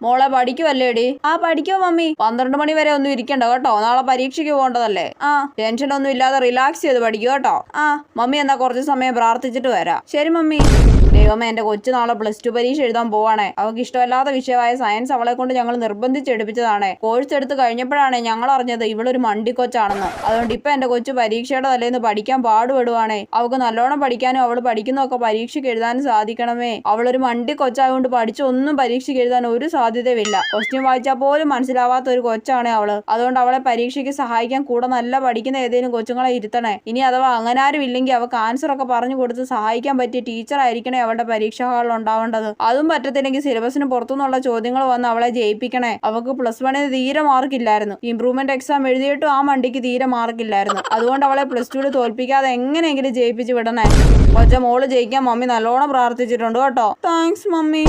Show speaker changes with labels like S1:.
S1: മോളെ പഠിക്കുവല്ലേടി? ആ പഠിക്കോ മമ്മി. 12 മണി വരെ ഒന്നും ഇരിക്കണ്ട കേട്ടോ, നാളെ പരീക്ഷയ്ക്ക് പോകേണ്ടതല്ലേ. ആ ടെൻഷൻ ഒന്നും ഇല്ലാതെ റിലാക്സ് ചെയ്ത് പഠിക്കൂ കേട്ടോ. ആ മമ്മി എന്നാ കുറച്ച് സമയം പ്രാർത്ഥിച്ചിട്ട് വരാം. ശരി മമ്മി. ദൈവമേ, എന്റെ കൊച്ചു നാളെ +2 പരീക്ഷ എഴുതാൻ പോവാണേ. അവൾക്ക് ഇഷ്ടമല്ലാത്ത വിഷയമായ സയൻസ് അവളെ കൊണ്ട് ഞങ്ങൾ നിർബന്ധിച്ചെടുപ്പിച്ചതാണേ. കോഴ്സ് എടുത്ത് കഴിഞ്ഞപ്പോഴാണ് ഞങ്ങൾ അറിഞ്ഞത് ഇവളൊരു മണ്ടിക്കൊച്ചാണെന്ന്. അതുകൊണ്ട് ഇപ്പൊ എന്റെ കൊച്ചു പരീക്ഷയുടെ തലേന്ന് പഠിക്കാൻ പാടുപെടുവാണേ. അവൾക്ക് നല്ലോണം പഠിക്കാനും അവൾ പഠിക്കുന്നതൊക്കെ പരീക്ഷയ്ക്ക് എഴുതാനും സാധിക്കണമേ. അവളൊരു മണ്ടിക്കൊച്ചായതുകൊണ്ട് പഠിച്ചൊന്നും പരീക്ഷയ്ക്ക് എഴുതാൻ ഒരു സാധ്യതയുമില്ല. ക്വസ്റ്റ്യൻ വായിച്ചാൽ പോലും മനസ്സിലാവാത്ത ഒരു കൊച്ചാണ് അവള്. അതുകൊണ്ട് അവളെ പരീക്ഷയ്ക്ക് സഹായിക്കാൻ കൂടെ നല്ല പഠിക്കുന്ന ഏതെങ്കിലും കൊച്ചുങ്ങളെ ഇരുത്തണേ. ഇനി അഥവാ അങ്ങനെ ആരും ഇല്ലെങ്കിൽ അവൾക്ക് ആൻസർ ഒക്കെ പറഞ്ഞു കൊടുത്ത് സഹായിക്കാൻ പറ്റിയ ടീച്ചർ ആയിരിക്കണേ അവളുടെ പരീക്ഷാ ഹാളിൽ ഉണ്ടാവേണ്ടത്. അതും പറ്റത്തില്ലെങ്കിൽ സിലബസിന് പുറത്തുനിന്നുള്ള ചോദ്യങ്ങൾ വന്ന് അവളെ ജയിപ്പിക്കണേ. അവൾക്ക് +1 തീരെ മാർക്കില്ലായിരുന്നു. ഇംപ്രൂവ്മെന്റ് എക്സാം എഴുതിയിട്ടും ആ മണ്ടിക്ക് തീരെ മാർക്കില്ലായിരുന്നു. അതുകൊണ്ട് അവളെ +2 തോൽപ്പിക്കാതെ എങ്ങനെയെങ്കിലും ജയിപ്പിച്ച് വിടണേ. മോള് ജയിക്കാൻ മമ്മി നല്ലോണം പ്രാർത്ഥിച്ചിട്ടുണ്ട് കേട്ടോ. Thanks mummy.